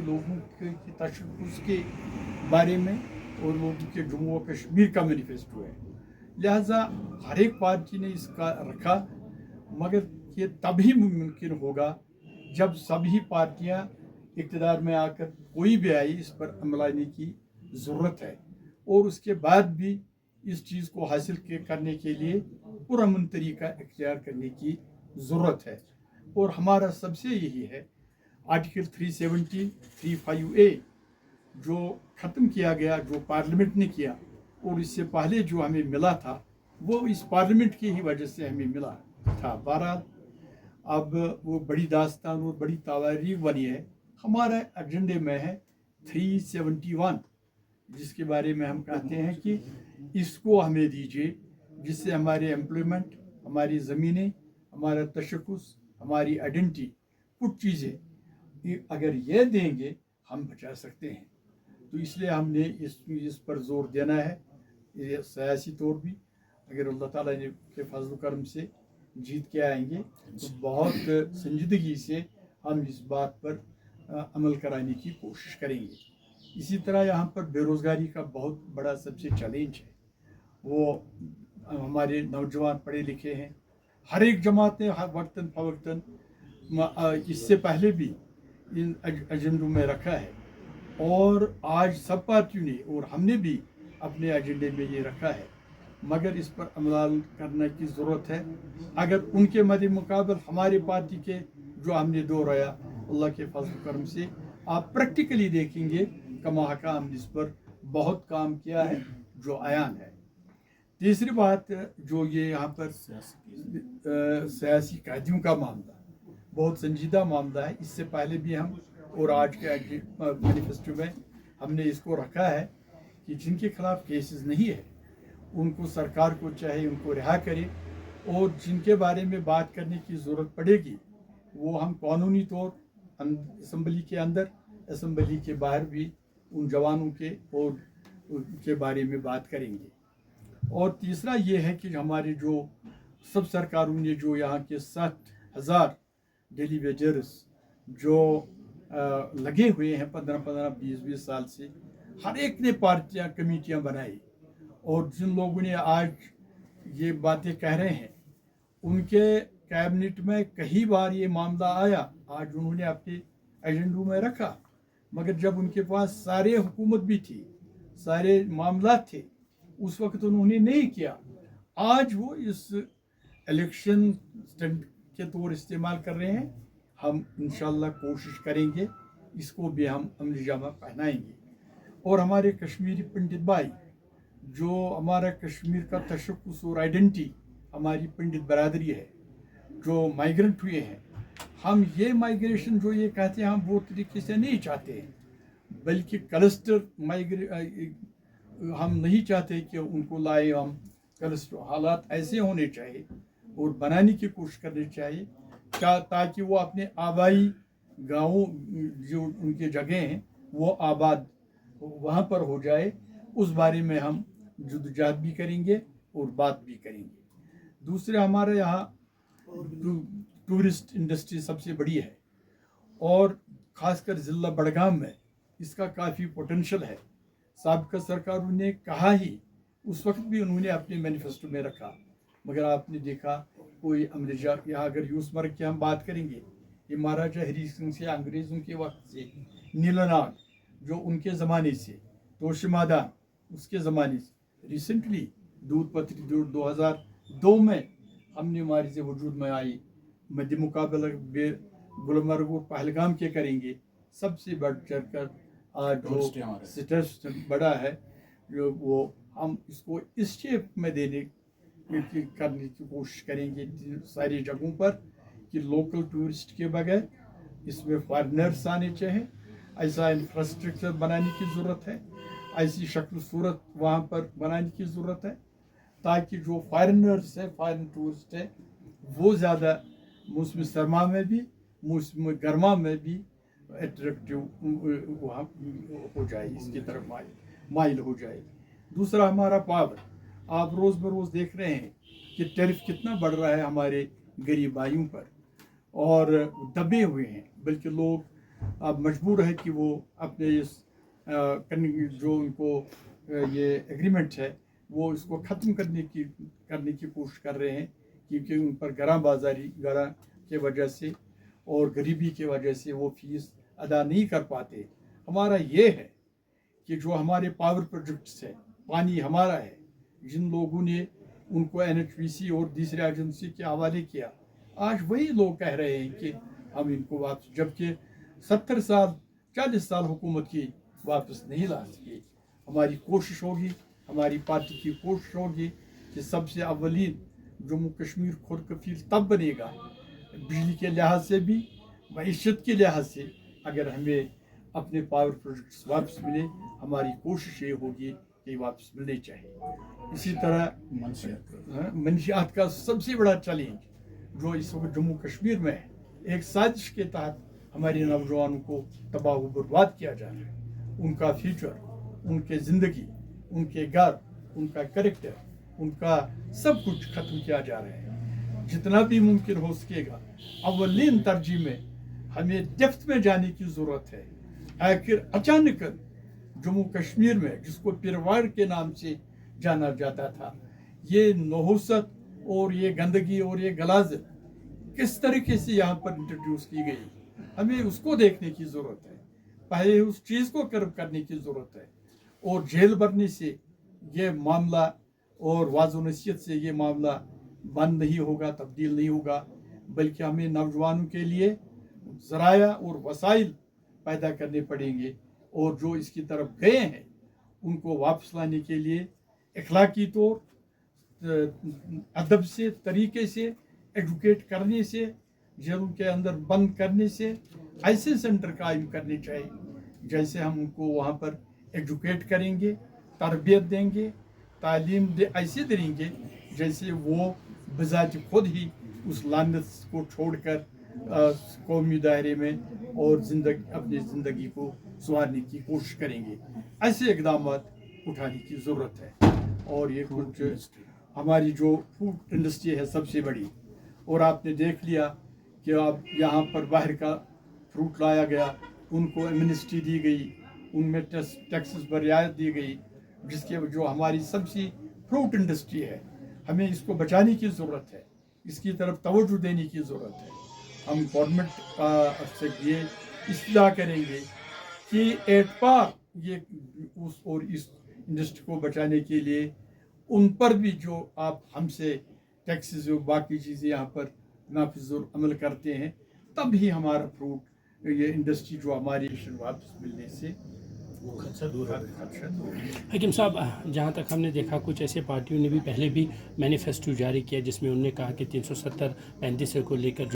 लोगों की तशख़्ख़ुस के बारे में और लोगों के जम्मू और कश्मीर का मैनिफेस्टो है। लिहाजा हर एक पार्टी ने इसका रखा, मगर ये तभी मुमकिन होगा जब सभी पार्टियां इक़्तिदार में आकर कोई भी आई इस पर अमल लाने की ज़रूरत है, और उसके बाद भी इस चीज़ को हासिल करने के लिए पुरअमन तरीका इख्तियार करने की ज़रूरत है। और हमारा सबसे यही है, आर्टिकल 370 35A जो ख़त्म किया गया, जो पार्लियामेंट ने किया, और इससे पहले जो हमें मिला था वो इस पार्लियामेंट की ही वजह से हमें मिला था। बहरहाल अब वो बड़ी दास्तान और बड़ी तारीख बनी है। हमारे एजेंडे में है 371, जिसके बारे में हम कहते हैं कि इसको हमें दीजिए, जिससे हमारे एम्प्लॉयमेंट, हमारी ज़मीनें, हमारा तशख़्ख़ुस, हमारी आइडेंटिटी, कुछ चीज़ें अगर ये देंगे हम बचा सकते हैं। तो इसलिए हमने इस पर ज़ोर देना है। ये सियासी तौर भी अगर अल्लाह ताला के फजल करम से जीत के आएंगे तो बहुत संजीदगी से हम इस बात पर अमल कराने की कोशिश करेंगे। इसी तरह यहाँ पर बेरोज़गारी का बहुत बड़ा सबसे चैलेंज है। वो हमारे नौजवान पढ़े लिखे हैं, हर एक जमात ने वक्तन फ़वक्तन इससे पहले भी इन एजेंडों में रखा है, और आज सब पार्टियों ने और हमने भी अपने एजेंडे में ये रखा है, मगर इस पर अमल करने की ज़रूरत है। अगर उनके मद्दे मुकाबल हमारी पार्टी के जो हमने दोहराया, अल्लाह के फजल करम से आप प्रैक्टिकली देखेंगे कमा हका हमने इस पर बहुत काम किया है, जो आयान है। तीसरी बात जो ये यहाँ पर सियासी कैदियों का मामला बहुत संजीदा मामला है। इससे पहले भी हम और आज के मैनिफेस्टो में हमने इसको रखा है कि जिनके खिलाफ केसेस नहीं है उनको सरकार को चाहे उनको रिहा करे, और जिनके बारे में बात करने की ज़रूरत पड़ेगी वो हम कानूनी तौर असम्बली के अंदर, असम्बली के बाहर भी उन जवानों के और उनके बारे में बात करेंगे। और तीसरा ये है कि हमारे जो सब सरकारों ने जो यहाँ के 7,000 डेली वेजर्स जो लगे हुए हैं 15-15, 20-20 साल से, हर एक ने पार्टियाँ कमेटियाँ बनाई, और जिन लोगों ने आज ये बातें कह रहे हैं उनके कैबिनेट में कई बार ये मामला आया, आज उन्होंने अपने एजेंडों में रखा, मगर जब उनके पास सारे हुकूमत भी थी, सारे मामला थे, उस वक्त उन्होंने नहीं किया। आज वो इस इलेक्शन स्टंट के तौर इस्तेमाल कर रहे हैं। हम इंशाल्लाह कोशिश करेंगे इसको भी हम अमली जामा पहनाएंगे। और हमारे कश्मीरी पंडित भाई, जो हमारा कश्मीर का तशख़्ख़ुस और आइडेंटिटी, हमारी पंडित बरादरी है जो माइग्रेंट हुए हैं, हम ये माइग्रेशन जो ये कहते हैं हम वो तरीके से नहीं चाहते हैं, बल्कि क्लस्टर हम नहीं चाहते कि उनको लाए हम। क्लस्टर हालात ऐसे होने चाहिए और बनाने की कोशिश करनी चाहिए ताकि वो अपने आबाई गाँवों जो उनके जगह हैं वो आबाद वहाँ पर हो जाए। उस बारे में हम जद्दोजहद भी करेंगे और बात भी करेंगे। दूसरे हमारे यहाँ टूरिस्ट इंडस्ट्री सबसे बड़ी है, और ख़ासकर ज़िला बड़गाम में इसका काफ़ी पोटेंशियल है। साबिक़ा सरकारों ने कहा ही, उस वक्त भी उन्होंने अपने मैनिफेस्टो में रखा, मगर आपने देखा कोई अमरीजा। यहाँ अगर यूसमर्ग की हम बात करेंगे, ये महाराजा हरी सिंह से अंग्रेज़ों के वक्त से, नीलनाग जो उनके ज़माने से, तोशिमादान उसके ज़माने से, रिसेंटली दूध पत्री जो 2002 में हमने हमारी से वजूद में आई, मध्य मुकाबला गुलमर्ग और पहलगाम के करेंगे। सबसे बढ़ चढ़ कर आज जो स्टेटस बड़ा है, जो वो हम इसको इस शेप में देने करने की कोशिश करेंगे सारी जगहों पर कि लोकल टूरिस्ट के बगैर इसमें फॉरेनर्स आने चाहिए। ऐसा इंफ्रास्ट्रक्चर बनाने की ज़रूरत है, ऐसी शक्ल सूरत वहाँ पर बनाने की ज़रूरत है ताकि जो फॉरेनर्स है, फॉरेन टूरिस्ट है, वो ज़्यादा मौसम सरमा में भी, मौसम गर्मा में भी एट्रैक्टिव वहाँ हो जाए, इसकी तरफ माइल हो जाए। दूसरा हमारा पावर, आप रोज़ बरोज़ देख रहे हैं कि टैरिफ कितना बढ़ रहा है हमारे गरीब भाइयों पर, और दबे हुए हैं, बल्कि लोग अब मजबूर है कि वो अपने इस जो उनको ये एग्रीमेंट है वो इसको ख़त्म करने की कोशिश कर रहे हैं, क्योंकि उन पर गरा बाजारी गरा के वजह से और गरीबी के वजह से वो फीस अदा नहीं कर पाते। हमारा ये है कि जो हमारे पावर प्रोजेक्ट्स है, पानी हमारा है, जिन लोगों ने उनको NHPC और दूसरे एजेंसी के हवाले किया, आज वही लोग कह रहे हैं कि हम इनको वापस, जबकि 70 साल 40 साल हुकूमत की वापस नहीं ला सके। हमारी कोशिश होगी, हमारी पार्टी की कोशिश होगी कि सबसे अव्वलीन जम्मू कश्मीर खुद कफील तब बनेगा, बिजली के लिहाज से भी, मईशत के लिहाज से। अगर हमें अपने पावर प्रोजेक्ट्स वापस मिले, हमारी कोशिश ये होगी कि वापस मिलने चाहिए। इसी तरह मंशियात का सबसे बड़ा चैलेंज जो इस वक्त जम्मू कश्मीर में है, एक साजिश के तहत हमारे नौजवानों को तबाह व बर्बाद किया जा रहा है। उनका फ्यूचर, उनके ज़िंदगी, उनके घर, उनका कैरेक्टर, उनका सब कुछ ख़त्म किया जा रहा है। जितना भी मुमकिन हो सकेगा अव्वलीन तरजीह में हमें डेप्थ में जाने की ज़रूरत है। आखिर अचानक जम्मू कश्मीर में, जिसको पिरवाड़ के नाम से जाना जाता था, ये नहुसत और ये गंदगी और ये गलाजत किस तरीके से यहाँ पर इंट्रोड्यूस की गई, हमें उसको देखने की ज़रूरत है। पहले उस चीज़ को कर्व करने की ज़रूरत है। और जेल भरने से ये मामला और वाज़ो नसीहत से ये मामला बंद नहीं होगा, तब्दील नहीं होगा, बल्कि हमें नौजवानों के लिए ज़राया और वसाइल पैदा करने पड़ेंगे, और जो इसकी तरफ गए हैं उनको वापस लाने के लिए अखलाकी तौर, अदब से, तरीके से, एजुकेट करने से, जेलों के अंदर बंद करने से, ऐसे सेंटर कायम करने चाहिए जैसे हम उनको वहाँ पर एजुकेट करेंगे, तरबियत देंगे, तालीम ऐसे देंगे जैसे वो बजात खुद ही उस लानत को छोड़कर कौमी दायरे में और अपनी ज़िंदगी को संवारने की कोशिश करेंगे। ऐसे इक़दाम उठाने की ज़रूरत है। और ये कुछ हमारी जो फूड इंडस्ट्री है सबसे बड़ी, और आपने देख लिया कि अब यहाँ पर बाहर का फ्रूट लाया गया, उनको एमनेस्टी दी गई, उनमें टैक्सेस पर रियायत दी गई, जिसके जो हमारी सबसे फ्रूट इंडस्ट्री है, हमें इसको बचाने की ज़रूरत है, इसकी तरफ तवज्जो देने की ज़रूरत है। हम गवर्नमेंट से ये इस्तेमाल करेंगे कि एतबार ये उस और इस इंडस्ट्री को बचाने के लिए उन पर भी जो आप हमसे टैक्सेस और बाकी चीज़ें यहाँ पर नाफिज और अमल करते हैं, तब ही हमारा फ्रूट ये इंडस्ट्री जो हमारी वापस मिलने से खदशा दूर है। हकीम साहब, जहाँ तक हमने देखा कुछ ऐसे पार्टियों ने भी पहले भी मैनिफेस्टो जारी किया जिसमें उन्होंने कहा कि 370-35 को लेकर